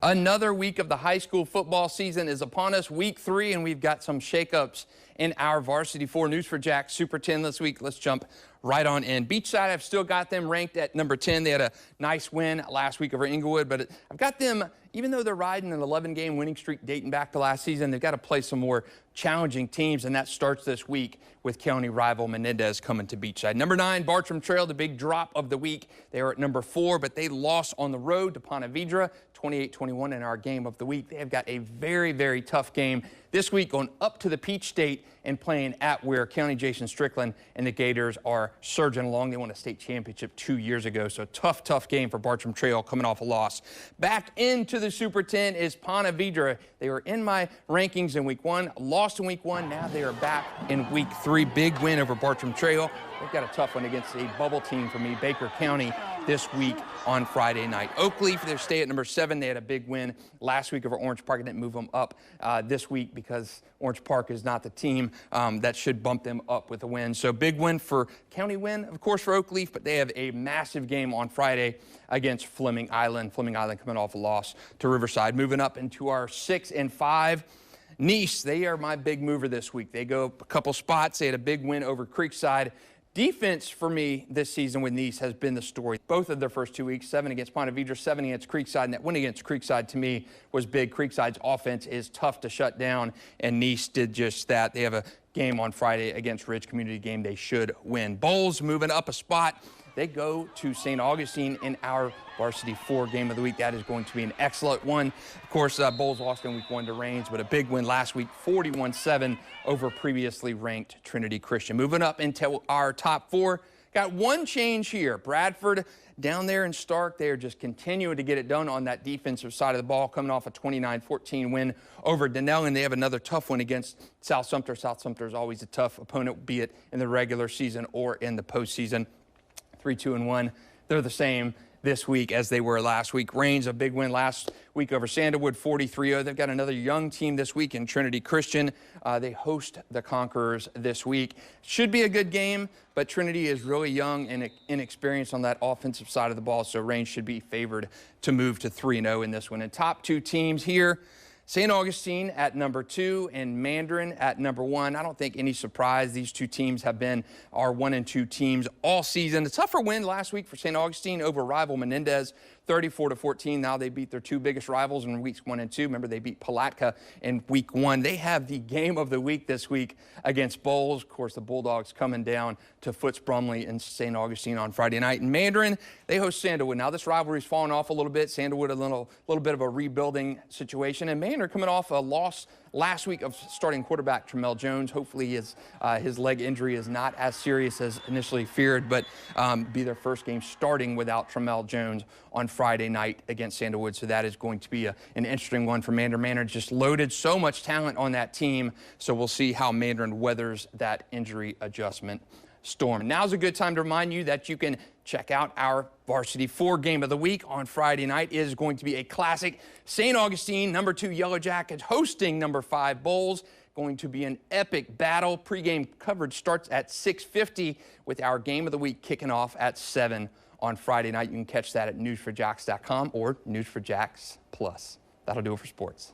Another week of the high school football season is upon us, week 3, and we've got some shakeups in our Varsity 4 News for Jack Super 10 this week. Let's jump right on in. Beachside, I've still got them ranked at number 10. They had a nice win last week over Inglewood, but I've got them, even though they're riding an 11-game winning streak dating back to last season, they've got to play some more challenging teams, and that starts this week with county rival Menendez coming to Beachside. Number 9, Bartram Trail, the big drop of the week. They are at number 4, but they lost on the road to Ponte Vedra, 28-21 in our game of the week. They have got a very, very tough game this week, going up to the Peach State and playing at where County Jason Strickland and the Gators are surging along. They won a state championship 2 years ago, so tough game for Bartram Trail coming off a loss. Back into the Super 10 is Ponte Vedra. They were in my rankings in week 1, lost in week 1. Now they are back in week 3. Big win over Bartram Trail. They've got a tough one against a bubble team for me, Baker County, this week on Friday night. Oakleaf, they stay at number 7. They had a big win last week over Orange Park. I didn't move them up this week because Orange Park is not the team that should bump them up with a win. So big win for county win, of course, for Oakleaf, but they have a massive game on Friday against Fleming Island. Fleming Island coming off a loss to Riverside. Moving up into our 6 and 5. Nease, they are my big mover this week. They go a couple spots. They had a big win over Creekside. Defense for me this season with Nease has been the story. Both of their first 2 weeks, 7 against Ponte Vedra, 7 against Creekside, and that win against Creekside to me was big. Creekside's offense is tough to shut down, and Nease did just that. They have a game on Friday against Ridge Community game they should win. Bowls moving up a spot. They go to St. Augustine in our Varsity 4 game of the week. That is going to be an excellent one. Of course, Bowls lost in week 1 to Rains, but a big win last week, 41-7 over previously ranked Trinity Christian. Moving up into our top 4. Got one change here. Bradford down there in Stark, they are just continuing to get it done on that defensive side of the ball, coming off a 29-14 win over Donnell, and they have another tough one against South Sumter. South Sumter is always a tough opponent, be it in the regular season or in the postseason. 3-2-1. They're the same this week as they were last week. Rains, a big win last week over Sandalwood, 43-0. They've got another young team this week in Trinity Christian. They host the Conquerors this week. Should be a good game, but Trinity is really young and inexperienced on that offensive side of the ball, so Rains should be favored to move to 3-0 in this one. And top 2 teams here, St. Augustine at number 2 and Mandarin at number 1. I don't think any surprise. These 2 teams have been our 1 and 2 teams all season. A tougher win last week for St. Augustine over rival Menendez, 34-14. Now they beat their 2 biggest rivals in weeks 1 and 2. Remember, they beat Palatka in week 1. They have the game of the week this week against Bowls. Of course, the Bulldogs coming down to Foots Brumley and St. Augustine on Friday night. And Mandarin, they host Sandalwood. Now this rivalry's fallen off a little bit. Sandalwood a little bit of a rebuilding situation. And Mandarin coming off a loss last week of starting quarterback Tramel Jones. Hopefully his leg injury is not as serious as initially feared, but be their first game starting without Tramel Jones on Friday night against Sandalwood. So that is going to be an interesting one for Mandarin. Mandarin just loaded so much talent on that team, so we'll see how Mandarin weathers that injury adjustment storm. Now's a good time to remind you that you can check out our Varsity 4 game of the week on Friday night. It is going to be a classic. St. Augustine, number 2 Yellow Jackets, hosting number 5 Bowls. Going to be an epic battle. Pre-game coverage starts at 6:50 with our game of the week kicking off at 7 on Friday night. You can catch that at newsforjacks.com or News4Jacks Plus. That'll do it for sports.